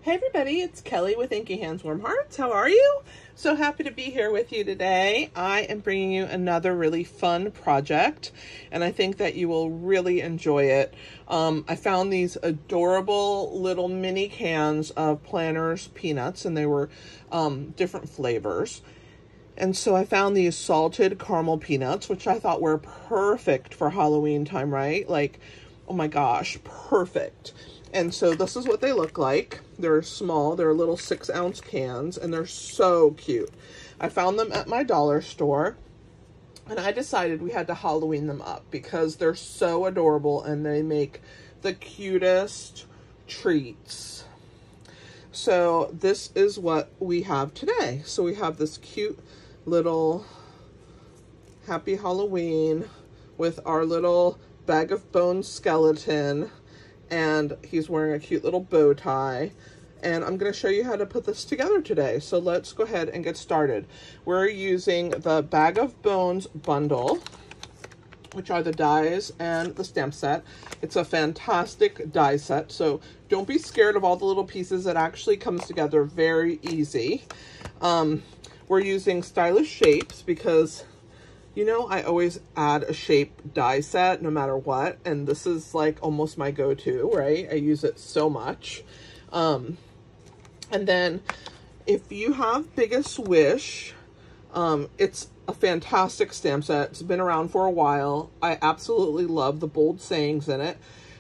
Hey everybody, it's Kelly with Inky Hands Warm Hearts. How are you? So happy to be here with you today. I am bringing you another really fun project, and I think that you will really enjoy it. I found these adorable little mini cans of Planters peanuts, and they were different flavors. And so I found these salted caramel peanuts, which I thought were perfect for Halloween time, right? Like, oh my gosh, perfect. And so this is what they look like. They're small, they're little 6-ounce cans, and they're so cute. I found them at my dollar store, and I decided we had to Halloween them up because they're so adorable and they make the cutest treats. So this is what we have today. So we have this cute little Happy Halloween with our little bag of bones skeleton, and he's wearing a cute little bow tie, and I'm going to show you how to put this together today. So let's go ahead and get started. We're using the Bag of Bones bundle, which are the dies and the stamp set. It's a fantastic die set, so don't be scared of all the little pieces. It actually comes together very easy. We're using stylish shapes because, you know, I always add a shape die set no matter what, and this is like almost my go-to, right? I use it so much. And then if you have Biggest Wish, it's a fantastic stamp set. It's been around for a while. I absolutely love the bold sayings in it.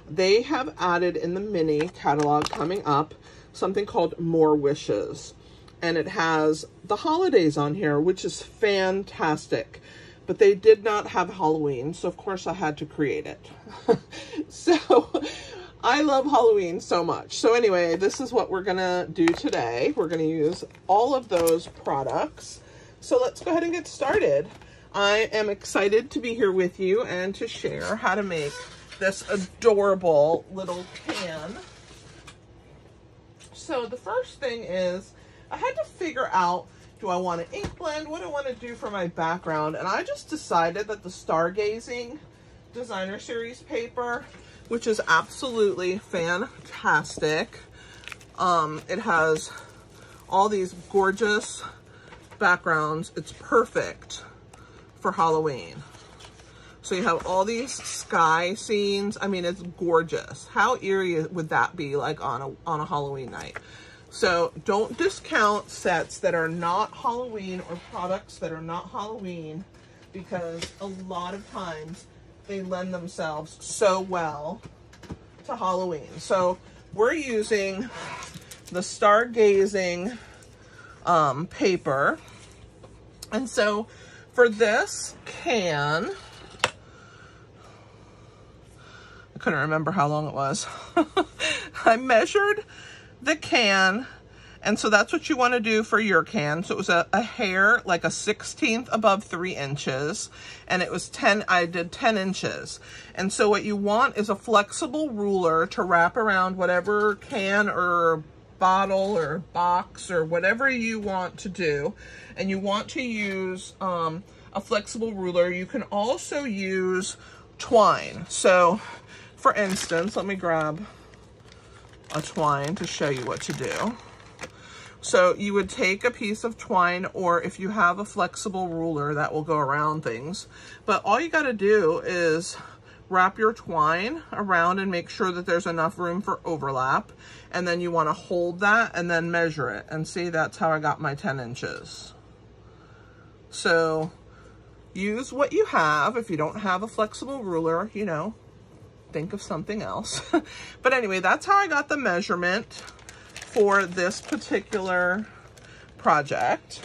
They have added in the mini catalog coming up something called More Wishes, and it has the holidays on here, which is fantastic. But they did not have Halloween, so of course I had to create it. So I love Halloween so much. So anyway, this is what we're gonna do today. We're gonna use all of those products. So let's go ahead and get started. I am excited to be here with you and to share how to make this adorable little can. So the first thing is, I had to figure out, do I want an ink blend? What do I want to do for my background? And I just decided that the Stargazing Designer Series paper, which is absolutely fantastic. It has all these gorgeous backgrounds. It's perfect for Halloween. So you have all these sky scenes. I mean, it's gorgeous. How eerie would that be like on a Halloween night? So don't discount sets that are not Halloween or products that are not Halloween, because a lot of times they lend themselves so well to Halloween. So we're using the Stargazing paper. And so for this can, I couldn't remember how long it was. I measured the can, and so that's what you want to do for your can. So it was a hair, like a 1/16 above 3 inches, and it was 10, I did 10 inches. And so what you want is a flexible ruler to wrap around whatever can or bottle or box or whatever you want to do. And you want to use a flexible ruler. You can also use twine. So for instance, let me grab a twine to show you what to do. So you would take a piece of twine, or if you have a flexible ruler, that will go around things. But all you got to do is wrap your twine around and make sure that there's enough room for overlap. And then you want to hold that and then measure it. And see, that's how I got my 10 inches. So use what you have. If you don't have a flexible ruler, you know, think of something else. But anyway, that's how I got the measurement for this particular project.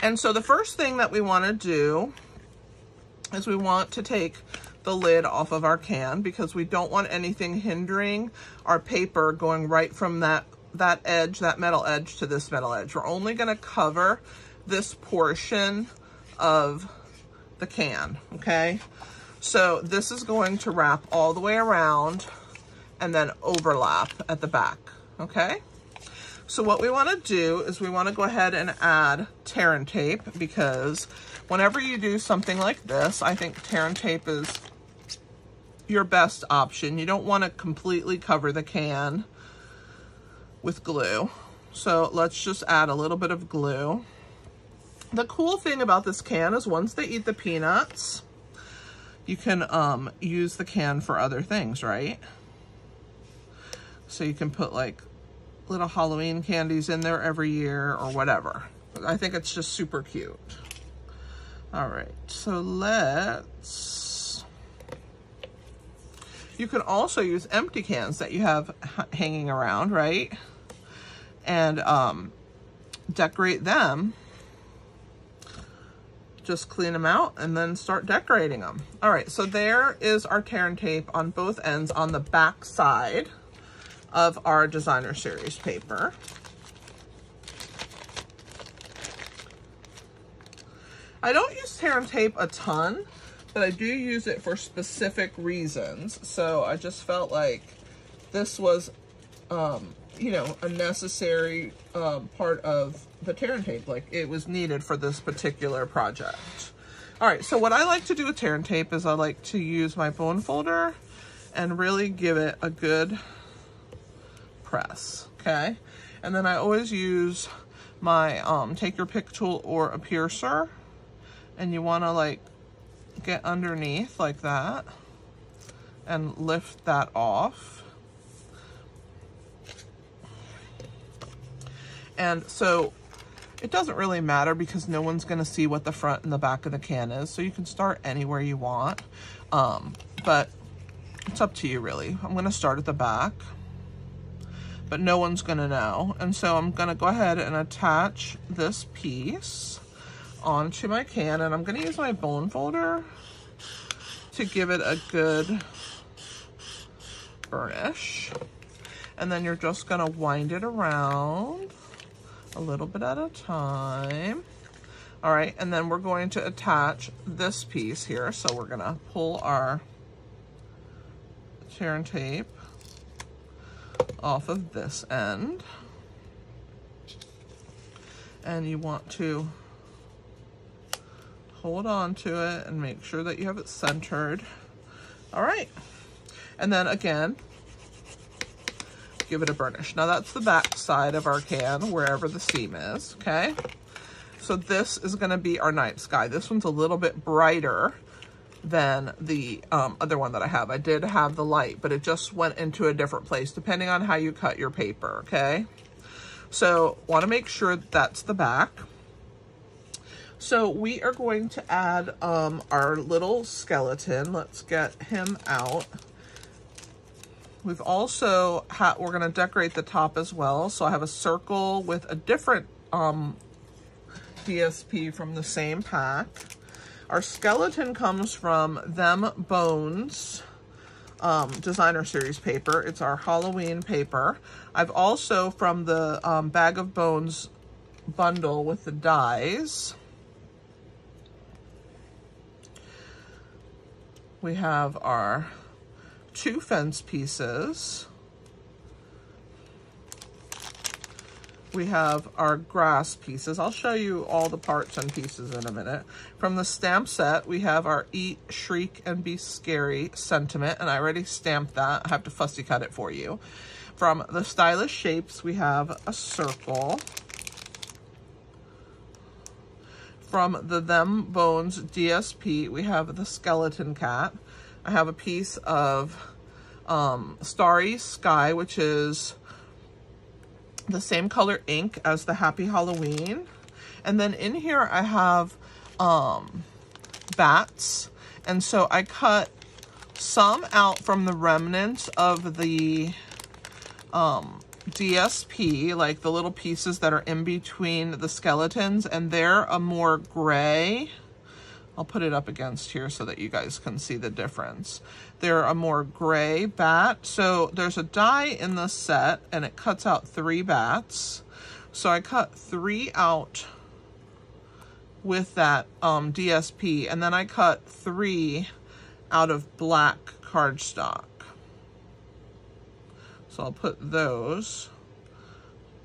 And so the first thing that we want to do is we want to take the lid off of our can, because we don't want anything hindering our paper going right from that edge, that metal edge, to this metal edge. We're only going to cover this portion of the can, okay? So this is going to wrap all the way around and then overlap at the back, okay? So what we want to do is we want to go ahead and add tear and tape, because whenever you do something like this, I think tear and tape is your best option. You don't want to completely cover the can. with glue. So let's just add a little bit of glue. The cool thing about this can is once they eat the peanuts, you can use the can for other things, right? So you can put like little Halloween candies in there every year or whatever. I think it's just super cute. All right, so you can also use empty cans that you have hanging around, right? And decorate them. Just clean them out and then start decorating them. All right, so there is our tear and tape on both ends on the back side of our designer series paper. I don't use tear and tape a ton, but I do use it for specific reasons. So I just felt like this was, you know, a necessary part of the tear and tape. Like it was needed for this particular project. All right, so what I like to do with tear and tape is I like to use my bone folder and really give it a good press, okay? And then I always use my take your pick tool or a piercer, and you want to like get underneath like that and lift that off. And so it doesn't really matter because no one's going to see what the front and the back of the can is. So you can start anywhere you want, but it's up to you really. I'm going to start at the back, but no one's going to know. And so I'm going to go ahead and attach this piece onto my can, and I'm going to use my bone folder to give it a good burnish. And then you're just going to wind it around a little bit at a time. All right, and then we're going to attach this piece here. So we're going to pull our tear and tape off of this end, and you want to hold on to it and make sure that you have it centered. All right, and then again, give it a burnish. Now that's the back side of our can, wherever the seam is, okay? So this is gonna be our night sky. This one's a little bit brighter than the other one that I have. I did have the light, but it just went into a different place depending on how you cut your paper, okay? So wanna make sure that's the back. So we are going to add our little skeleton. Let's get him out. We've also we're gonna decorate the top as well. So I have a circle with a different DSP from the same pack. Our skeleton comes from Them Bones designer series paper. It's our Halloween paper. I've also from the Bag of Bones bundle with the dies. We have our 2 fence pieces. We have our grass pieces. I'll show you all the parts and pieces in a minute. From the stamp set, we have our Eat, Shriek, and Be Scary sentiment, and I already stamped that. I have to fussy cut it for you. From the stylish shapes, we have a circle. From the Them Bones DSP, we have the skeleton cat. I have a piece of Starry Sky, which is the same color ink as the Happy Halloween. And then in here I have bats. And so I cut some out from the remnants of the DSP, like the little pieces that are in between the skeletons, and they're a more gray. I'll put it up against here so that you guys can see the difference. They're a more gray bat. So there's a die in the set and it cuts out 3 bats. So I cut 3 out with that DSP, and then I cut 3 out of black cardstock. So I'll put those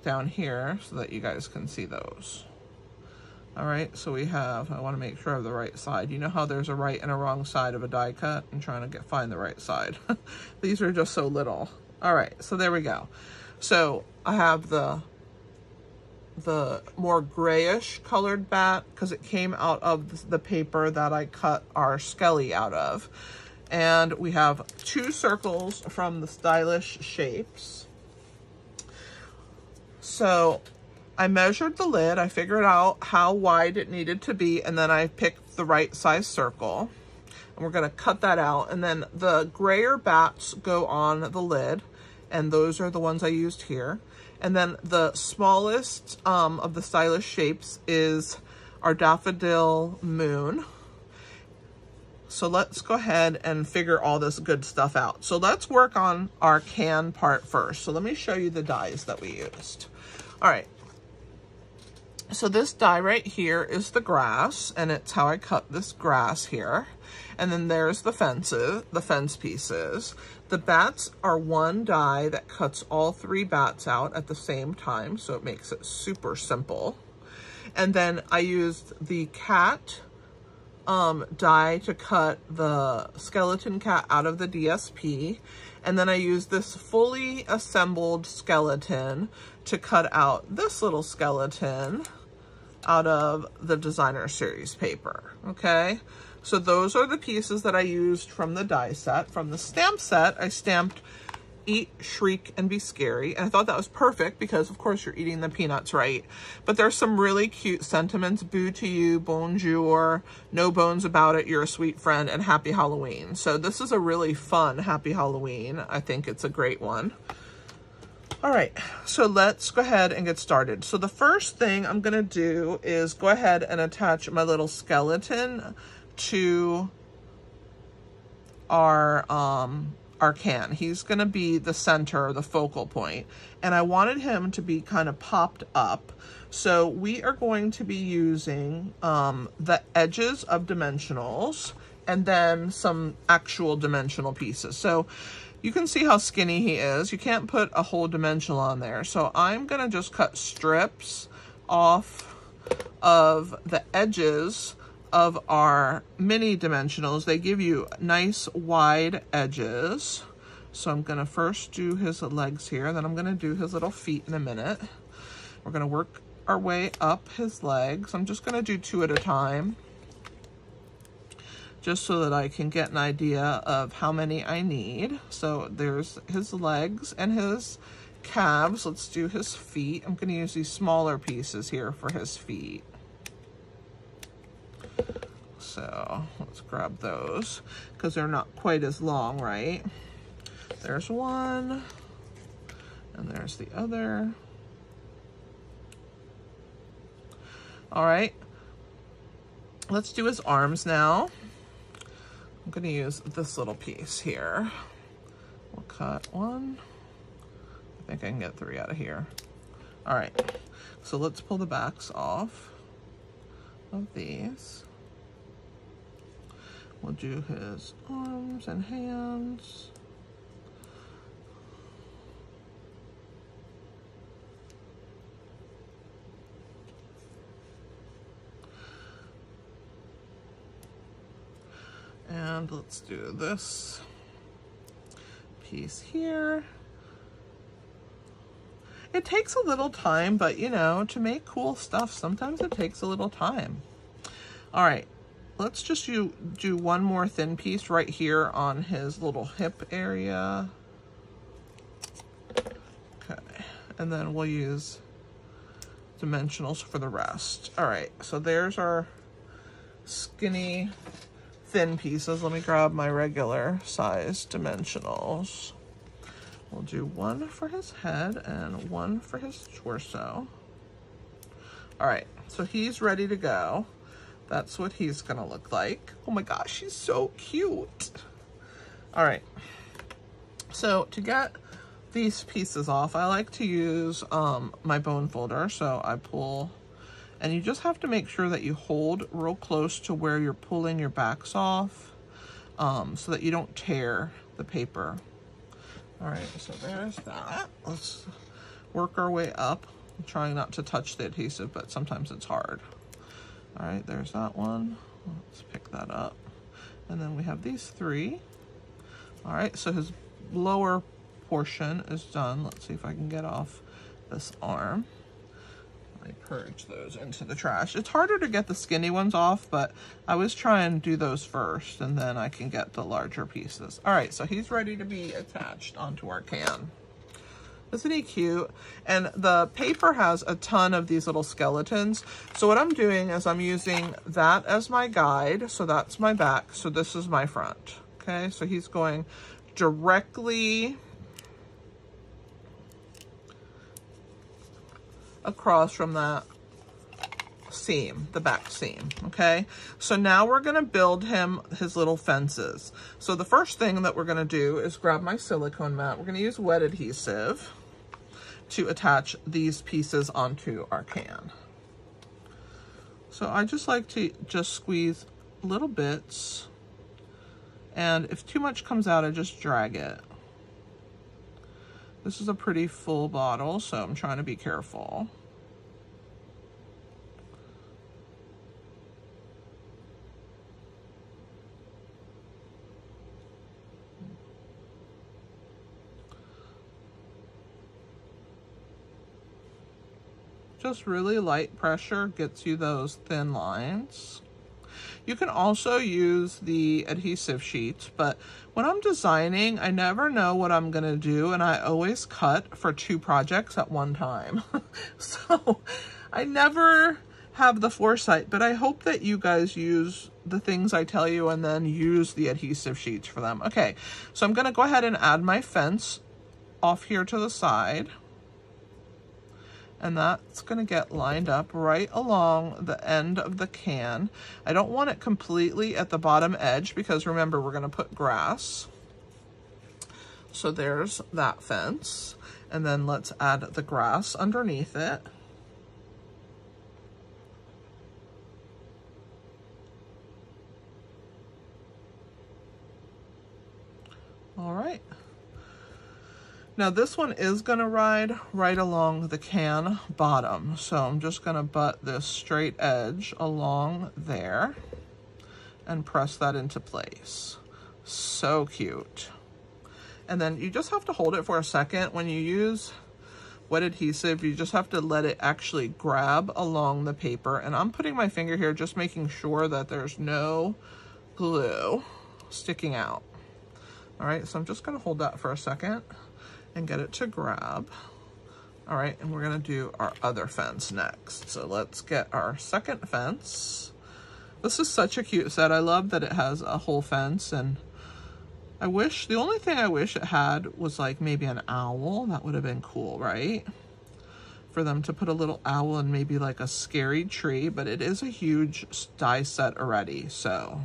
down here so that you guys can see those. All right, so we have, I want to make sure I have the right side. You know how there's a right and a wrong side of a die cut? I'm trying to find the right side. These are just so little. All right, so there we go. So I have the more grayish colored bat because it came out of the paper that I cut our skelly out of. And we have 2 circles from the Stylish Shapes. So I measured the lid, I figured out how wide it needed to be, and then I picked the right size circle. And we're gonna cut that out. And then the grayer bats go on the lid, and those are the ones I used here. And then the smallest of the Stylish Shapes is our Daffodil Moon. So let's go ahead and figure all this good stuff out. So let's work on our can part first. So let me show you the dies that we used. All right. So this die right here is the grass, and it's how I cut this grass here. And then there's the fence pieces. The bats are one die that cuts all 3 bats out at the same time, so it makes it super simple. And then I used the cat die to cut the skeleton cat out of the DSP. And then I used this fully assembled skeleton to cut out this little skeleton out of the designer series paper. Okay, so those are the pieces that I used from the die set. From the stamp set, I stamped Eat, Shriek, and Be Scary. And I thought that was perfect because, of course, you're eating the peanuts, right? But there's some really cute sentiments. Boo to you, bonjour, no bones about it, you're a sweet friend, and happy Halloween. So this is a really fun happy Halloween. I think it's a great one. All right, so let's go ahead and get started. So the first thing I'm gonna do is go ahead and attach my little skeleton to our can. He's gonna be the center, the focal point, and I wanted him to be kind of popped up. So we are going to be using the edges of dimensionals and then some actual dimensional pieces. So you can see how skinny he is. You can't put a whole dimensional on there. So I'm gonna just cut strips off of the edges of our mini dimensionals. They give you nice wide edges. So I'm gonna first do his legs here, then I'm gonna do his little feet in a minute. We're gonna work our way up his legs. I'm just gonna do 2 at a time, just so that I can get an idea of how many I need. So there's his legs and his calves. Let's do his feet. I'm gonna use these smaller pieces here for his feet. So let's grab those because they're not quite as long, right? There's one, and there's the other. All right, let's do his arms now. I'm gonna use this little piece here. We'll cut 1. I think I can get 3 out of here. All right, so let's pull the backs off of these. We'll do his arms and hands. And let's do this piece here. It takes a little time, but you know, to make cool stuff, sometimes it takes a little time. All right, let's just do one more thin piece right here on his little hip area. Okay, and then we'll use dimensionals for the rest. All right, so there's our skinny thin pieces. Let me grab my regular size dimensionals. We'll do 1 for his head and 1 for his torso. All right, so he's ready to go. That's what he's gonna look like. Oh my gosh, he's so cute. All right, so to get these pieces off, I like to use my bone folder. So I pull, and you just have to make sure that you hold real close to where you're pulling your backs off so that you don't tear the paper. All right, so there's that. Let's work our way up. I'm trying not to touch the adhesive, but sometimes it's hard. All right, there's that one. Let's pick that up. And then we have these 3. All right, so his lower portion is done. Let's see if I can get off this arm. I purge those into the trash. It's harder to get the skinny ones off, but I was trying to do those first, and then I can get the larger pieces. All right, so he's ready to be attached onto our can. Isn't he cute? And the paper has a ton of these little skeletons. So what I'm doing is I'm using that as my guide. So that's my back. So this is my front. Okay, so he's going directly across from that seam, the back seam. Okay, so now we're going to build him his little fences. So the first thing that we're going to do is grab my silicone mat. We're going to use wet adhesive to attach these pieces onto our can. So I just like to just squeeze little bits, and if too much comes out, I just drag it. This is a pretty full bottle, so I'm trying to be careful. Just really light pressure gets you those thin lines. You can also use the adhesive sheets, but when I'm designing, I never know what I'm gonna do, and I always cut for 2 projects at one time. So I never have the foresight, but I hope that you guys use the things I tell you and then use the adhesive sheets for them. Okay, so I'm gonna go ahead and add my fence off here to the side. And that's gonna get lined up right along the end of the can. I don't want it completely at the bottom edge because remember, we're gonna put grass. So there's that fence. And then let's add the grass underneath it. All right. Now this one is gonna ride right along the can bottom. So I'm just gonna butt this straight edge along there and press that into place. So cute. And then you just have to hold it for a second. When you use wet adhesive, you just have to let it actually grab along the paper. And I'm putting my finger here, just making sure that there's no glue sticking out. All right, so I'm just gonna hold that for a second and get it to grab. All right, and we're gonna do our other fence next. So let's get our second fence. This is such a cute set. I love that it has a whole fence, and I wish, the only thing I wish it had was like maybe an owl. That would have been cool, right? For them to put a little owl and maybe like a scary tree, but it is a huge die set already, so.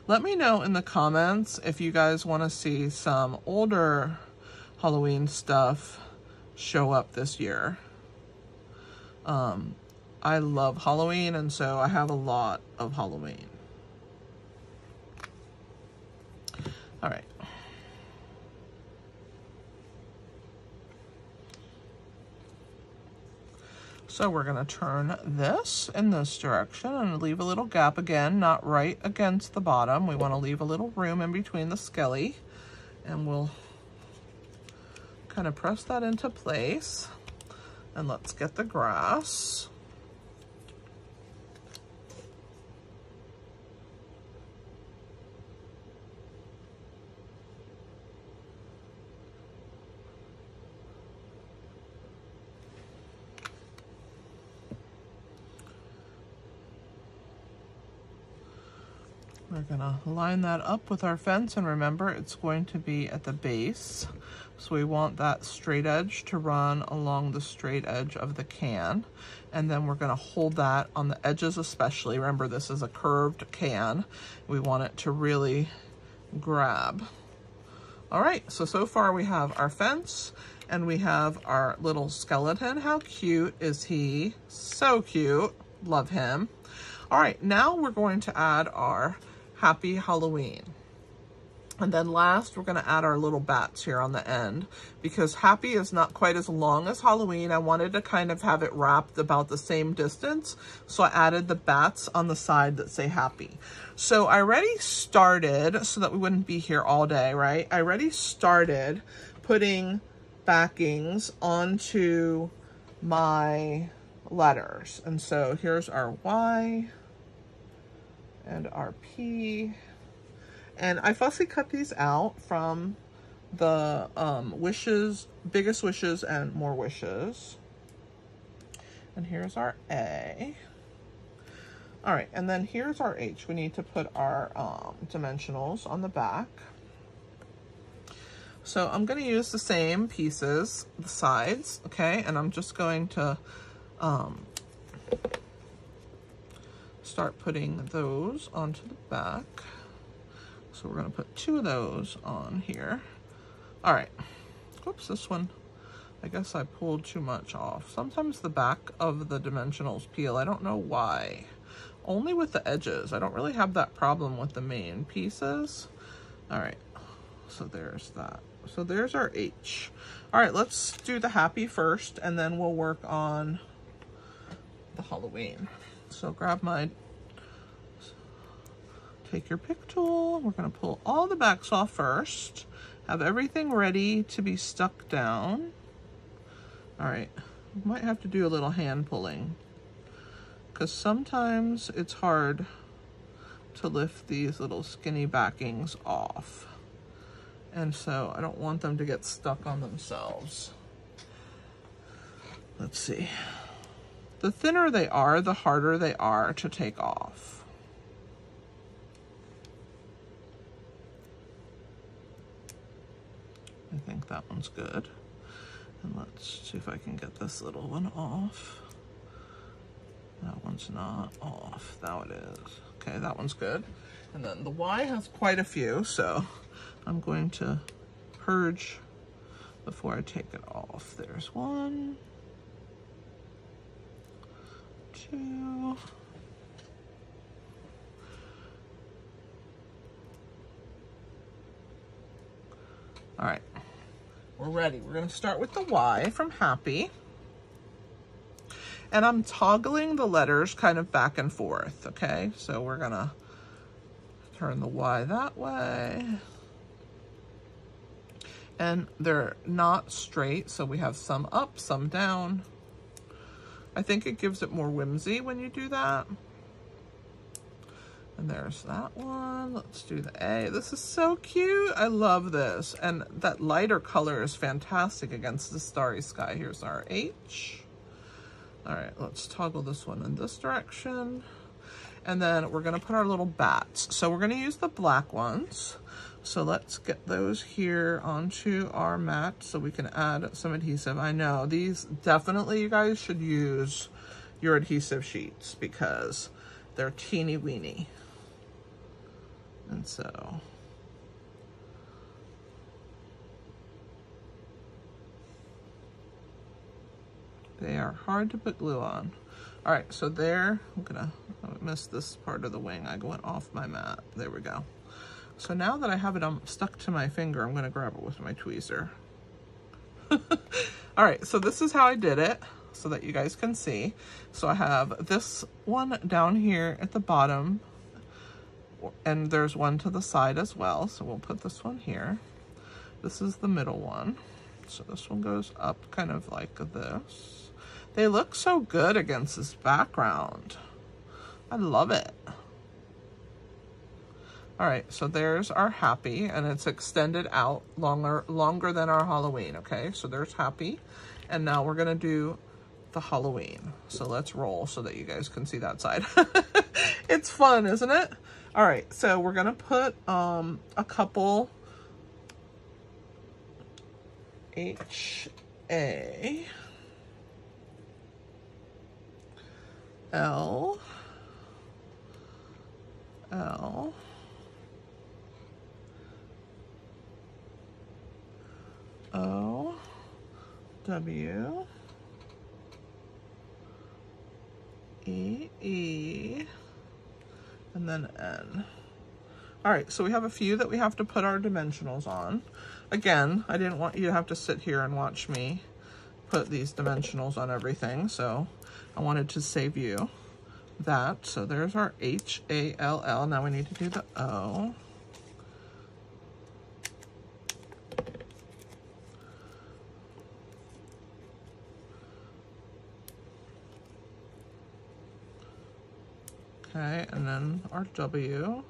Let me know in the comments if you guys want to see some older Halloween stuff show up this year. I love Halloween, and so I have a lot of Halloween. All right. So we're gonna turn this in this direction and leave a little gap again, not right against the bottom. We wanna leave a little room in between the skelly, and we'll kind of press that into place. And let's get the grass. We're gonna line that up with our fence, and remember, it's going to be at the base. So we want that straight edge to run along the straight edge of the can. And then we're gonna hold that on the edges especially. Remember, this is a curved can. We want it to really grab. All right, so far we have our fence and we have our little skeleton. How cute is he? So cute, love him. All right, now we're going to add our Happy Halloween. And then last, we're gonna add our little bats here on the end, because Happy is not quite as long as Halloween. I wanted to kind of have it wrapped about the same distance, so I added the bats on the side that say Happy. So I already started, so that we wouldn't be here all day, right? I already started putting backings onto my letters. And so here's our Y and our P. And I fussy cut these out from the wishes, biggest wishes and more wishes. And here's our A. All right, and then here's our H. We need to put our dimensionals on the back. So I'm going to use the same pieces, the sides, okay? And I'm just going to start putting those onto the back. So we're going to put 2 of those on here. All right. Whoops, this one, I guess I pulled too much off. Sometimes the back of the dimensionals peel. I don't know why. Only with the edges. I don't really have that problem with the main pieces. All right. So there's that. So there's our H. All right, let's do the Happy first, and then we'll work on the Halloween. So grab my... Take your pick tool. We're going to pull all the backs off first. Have everything ready to be stuck down. All right. We might have to do a little hand pulling, because sometimes it's hard to lift these little skinny backings off. And so I don't want them to get stuck on themselves. Let's see. The thinner they are, the harder they are to take off. I think that one's good. And let's see if I can get this little one off. That one's not off. Now it is. Okay, that one's good. And then the Y has quite a few, so I'm going to purge before I take it off. There's 1, 2. All right, we're ready. We're gonna start with the Y from Happy. And I'm toggling the letters kind of back and forth, okay? So we're gonna turn the Y that way. And they're not straight, so we have some up, some down. I think it gives it more whimsy when you do that. And there's that one. Let's do the A. This is so cute. I love this. And that lighter color is fantastic against the starry sky. Here's our H. All right, let's toggle this one in this direction. And then we're gonna put our little bats. So we're gonna use the black ones. So let's get those here onto our mat so we can add some adhesive. I know these definitely, you guys should use your adhesive sheets because they're teeny weeny. And so they are hard to put glue on. All right, so there, I missed this part of the wing. I went off my mat. There we go. So now that I have it stuck to my finger, I'm gonna grab it with my tweezer. All right, so this is how I did it so that you guys can see. So I have this one down here at the bottom, and there's one to the side as well. So we'll put this one here. This is the middle one. So this one goes up kind of like this. They look so good against this background. I love it. All right, so there's our Happy, and it's extended out longer than our Halloween, okay? So there's Happy, and now we're gonna do the Halloween. So let's roll so that you guys can see that side. It's fun, isn't it? All right, so we're gonna put a couple H-A, L, L, O, W, E, E, and then N. All right, so we have a few that we have to put our dimensionals on. Again, I didn't want you to have to sit here and watch me put these dimensionals on everything, so I wanted to save you that. So there's our H-A-L-L. Now we need to do the O. Okay, and then our W.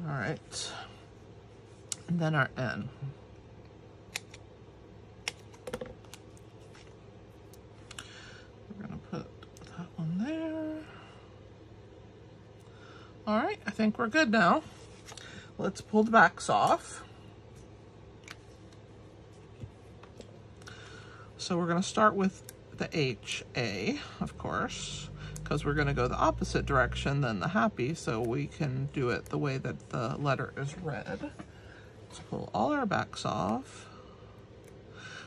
All right, and then our N. We're gonna put that one there. All right, I think we're good now. Let's pull the backs off. So we're gonna start with the H-A, of course, because we're gonna go the opposite direction than the happy, so we can do it the way that the letter is read. Let's pull all our backs off.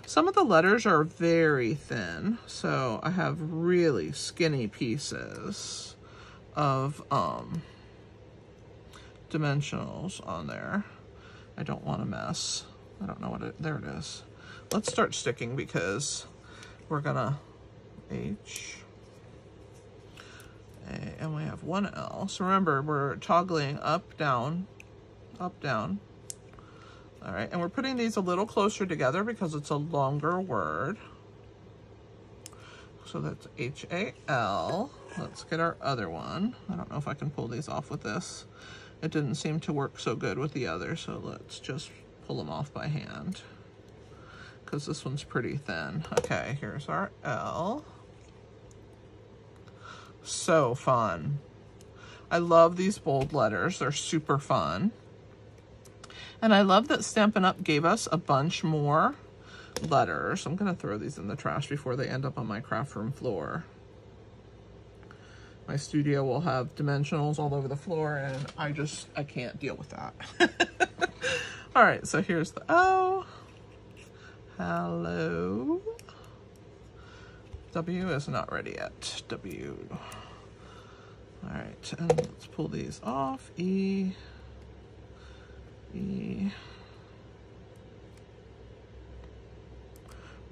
Some of the letters are very thin, so I have really skinny pieces of dimensionals on there. I don't want to mess. I don't know what it, there it is. Let's start sticking because we're gonna H, A, and we have one L. So remember, we're toggling up, down, up, down. All right, and we're putting these a little closer together because it's a longer word. So that's H-A-L. Let's get our other one. I don't know if I can pull these off with this. It didn't seem to work so good with the other, so let's just pull them off by hand because this one's pretty thin. Okay, here's our L. So fun. I love these bold letters. They're super fun. And I love that Stampin' Up! Gave us a bunch more letters. I'm gonna throw these in the trash before they end up on my craft room floor. My studio will have dimensionals all over the floor and I can't deal with that. All right, so here's the O. Hello. W is not ready yet. W. All right, and let's pull these off. E. E.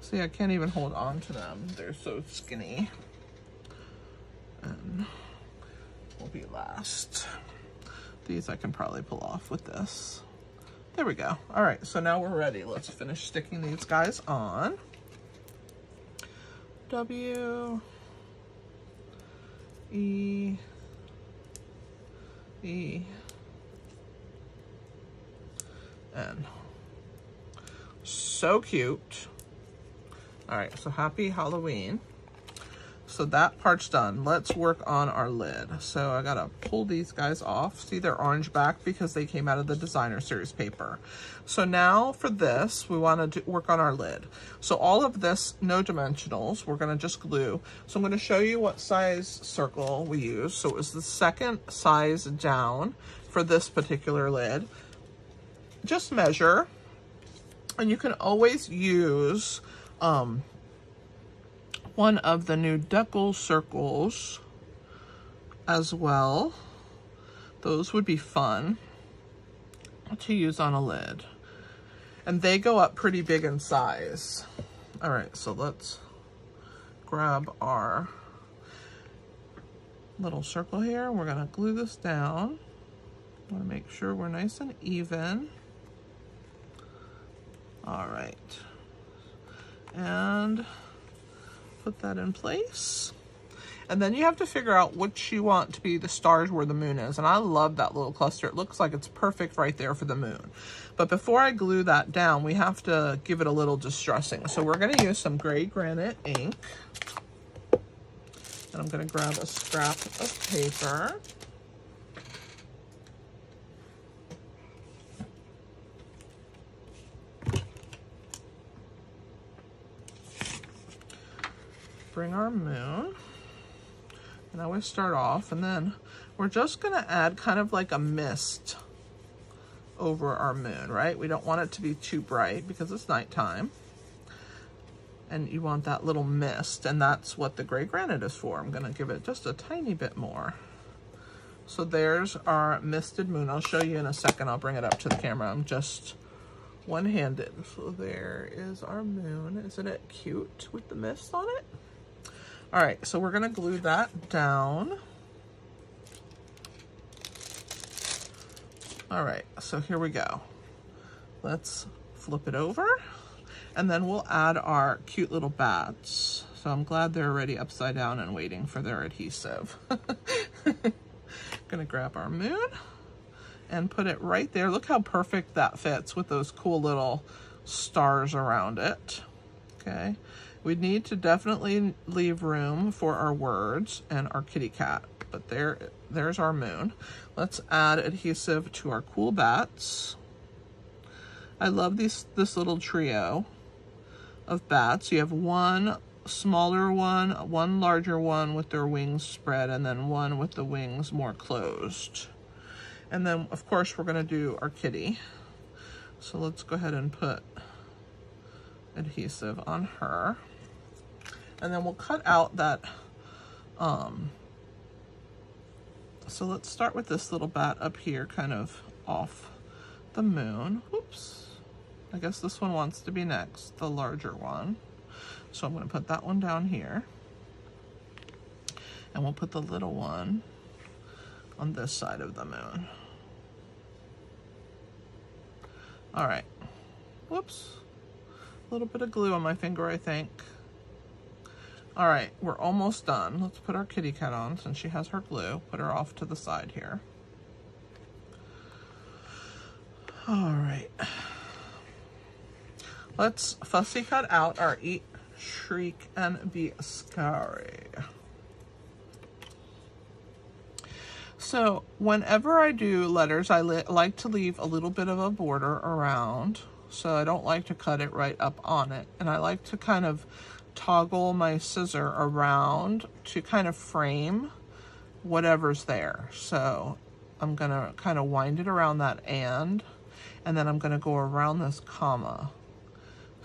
See, I can't even hold on to them. They're so skinny. And will be last. These I can probably pull off with this. There we go. All right, so now we're ready. Let's finish sticking these guys on. W, E, E, N. So cute. All right, so happy Halloween. So that part's done. Let's work on our lid. So I gotta pull these guys off. See, they're orange back because they came out of the designer series paper. So now for this, we wanna work on our lid. So all of this, no dimensionals, we're gonna just glue. So I'm gonna show you what size circle we use. So it was the second size down for this particular lid. Just measure, and you can always use one of the new decal circles as well. Those would be fun to use on a lid. And they go up pretty big in size. All right, so let's grab our little circle here. We're gonna glue this down. I wanna make sure we're nice and even. All right. And put that in place. And then you have to figure out which you want to be the stars where the moon is. And I love that little cluster. It looks like it's perfect right there for the moon. But before I glue that down, we have to give it a little distressing. So we're gonna use some gray granite ink. And I'm gonna grab a scrap of paper. Bring our moon, and I always start off, and then we're just gonna add kind of like a mist over our moon, right? We don't want it to be too bright because it's nighttime. And you want that little mist, and that's what the gray granite is for. I'm gonna give it just a tiny bit more. So there's our misted moon. I'll show you in a second. I'll bring it up to the camera. I'm just one-handed. So there is our moon. Isn't it cute with the mist on it? All right, so we're gonna glue that down. All right, so here we go. Let's flip it over, and then we'll add our cute little bats. So I'm glad they're already upside down and waiting for their adhesive. Gonna grab our moon and put it right there. Look how perfect that fits with those cool little stars around it. Okay, we need to definitely leave room for our words and our kitty cat, but there's our moon. Let's add adhesive to our cool bats. I love this little trio of bats. You have one smaller one larger one with their wings spread, and then one with the wings more closed. And then of course we're gonna do our kitty. So let's go ahead and put adhesive on her. And then we'll cut out that, so let's start with this little bat up here, kind of off the moon. Oops. I guess this one wants to be next, the larger one. So I'm gonna put that one down here. And we'll put the little one on this side of the moon. All right, whoops. A little bit of glue on my finger, I think. All right, we're almost done. Let's put our kitty cat on since she has her glue. Put her off to the side here. All right. Let's fussy cut out our Eat, Shriek, and Be Scary. So whenever I do letters, I like to leave a little bit of a border around. So I don't like to cut it right up on it. And I like to kind of toggle my scissor around to kind of frame whatever's there. So I'm gonna kind of wind it around that and then I'm gonna go around this comma.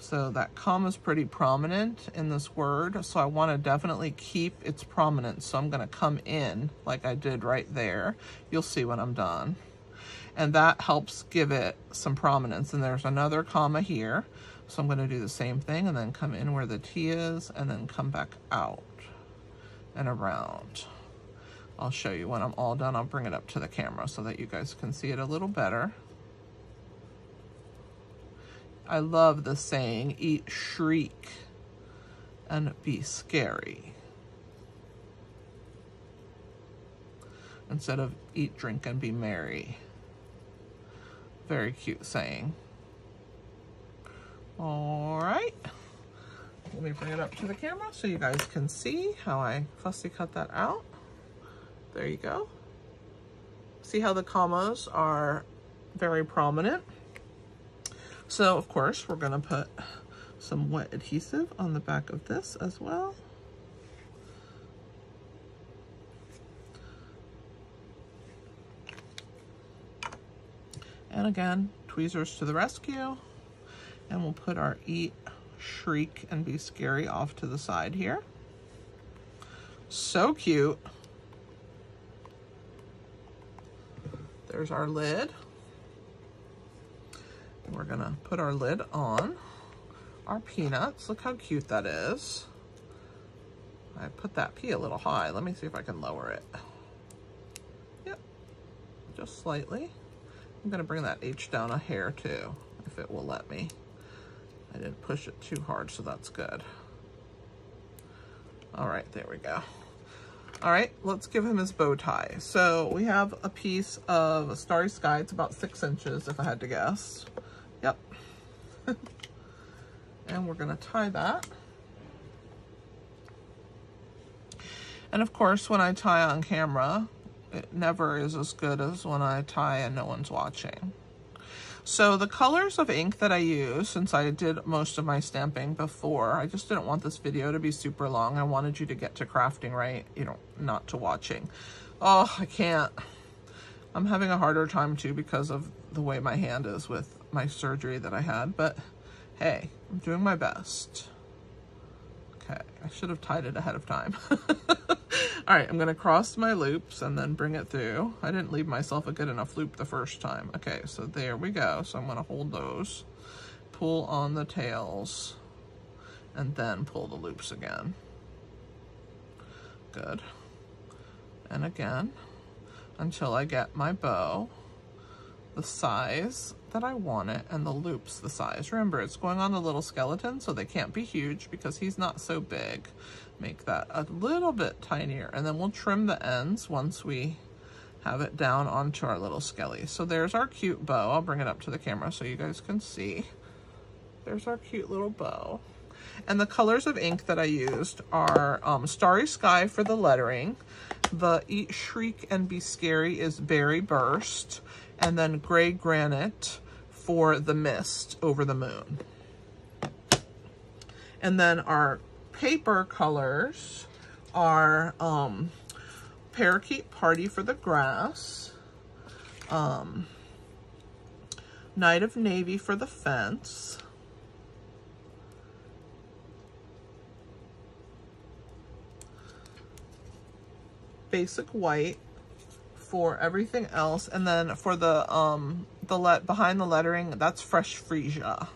So that comma is pretty prominent in this word, so I want to definitely keep its prominence. So I'm going to come in like I did right there. You'll see when I'm done. And that helps give it some prominence. And there's another comma here. So I'm going to do the same thing and then come in where the T is and then come back out and around. I'll show you when I'm all done. I'll bring it up to the camera so that you guys can see it a little better. I love the saying, eat, shriek, and be scary. Instead of eat, drink, and be merry. Very cute saying. All right. Let me bring it up to the camera so you guys can see how I fussy cut that out. There you go. See how the commas are very prominent? So of course we're gonna put some wet adhesive on the back of this as well. And again, tweezers to the rescue. And we'll put our Eat, Shriek, and Be Scary off to the side here. So cute. There's our lid. We're gonna put our lid on our peanuts. Look how cute that is. I put that P a little high. Let me see if I can lower it. Yep, just slightly. I'm gonna bring that H down a hair too, if it will let me. I didn't push it too hard, so that's good. All right, there we go. All right, let's give him his bow tie. So we have a piece of Starry Sky. It's about 6 inches, if I had to guess. Yep. And we're gonna tie that. And of course, when I tie on camera, it never is as good as when I tie and no one's watching. So the colors of ink that I use, since I did most of my stamping before, I just didn't want this video to be super long. I wanted you to get to crafting right, you know, not to watching. Oh, I can't. I'm having a harder time too because of the way my hand is with my surgery that I had, but hey, I'm doing my best. Okay, I should have tied it ahead of time. All right, I'm gonna cross my loops and then bring it through. I didn't leave myself a good enough loop the first time. Okay, so there we go. So I'm gonna hold those, pull on the tails, and then pull the loops again. Good. And again, until I get my bow the size that I want it and the loops the size. Remember, it's going on the little skeleton, so they can't be huge because he's not so big. Make that a little bit tinier, and then we'll trim the ends once we have it down onto our little skelly. So there's our cute bow. I'll bring it up to the camera so you guys can see. There's our cute little bow. And the colors of ink that I used are Starry Sky for the lettering. The Eat, Shriek, and Be Scary is Berry Burst. And then Gray Granite for the mist over the moon. And then our paper colors are Parakeet Party for the grass, Night of Navy for the fence, Basic White for everything else, and then for the behind the lettering, that's Fresh Freesia.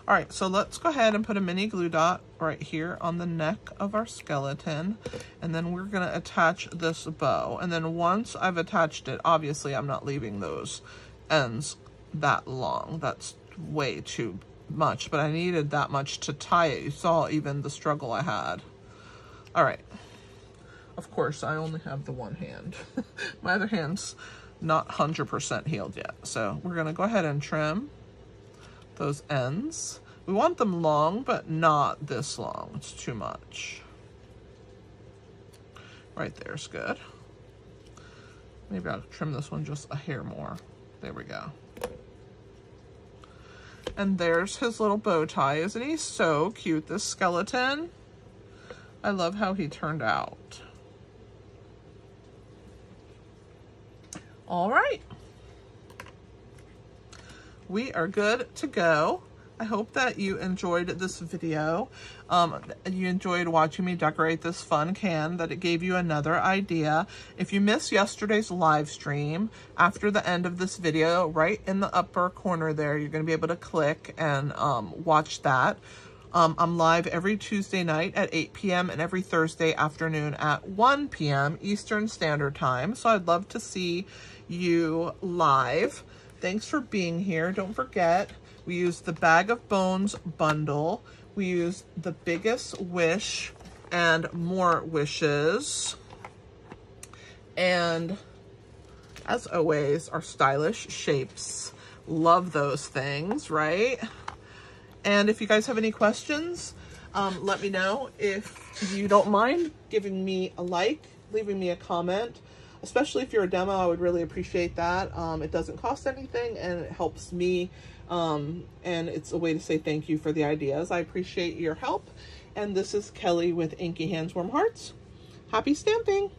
All right, so let's go ahead and put a mini glue dot right here on the neck of our skeleton, and then we're gonna attach this bow. And then once I've attached it, obviously I'm not leaving those ends that long. That's way too much, but I needed that much to tie it. You saw even the struggle I had. All right. Of course, I only have the one hand. My other hand's not 100% healed yet. So we're gonna go ahead and trim those ends. We want them long, but not this long. It's too much. Right there's good. Maybe I'll trim this one just a hair more. There we go. And there's his little bow tie. Isn't he so cute, this skeleton? I love how he turned out. All right, we are good to go. I hope that you enjoyed this video. You enjoyed watching me decorate this fun can, that it gave you another idea. If you missed yesterday's live stream, after the end of this video, right in the upper corner there, you're gonna be able to click and watch that. I'm live every Tuesday night at 8 p.m. and every Thursday afternoon at 1 p.m. Eastern Standard Time. So I'd love to see you live. Thanks for being here. Don't forget, we used the Bag of Bones bundle. We used the Biggest Wish and More Wishes. And as always, our stylish shapes. Love those things, right? And if you guys have any questions, let me know. If you don't mind giving me a like, leaving me a comment, especially if you're a demo, I would really appreciate that. It doesn't cost anything and it helps me. And it's a way to say thank you for the ideas. I appreciate your help. And this is Kelly with Inky Hands, Warm Hearts. Happy stamping!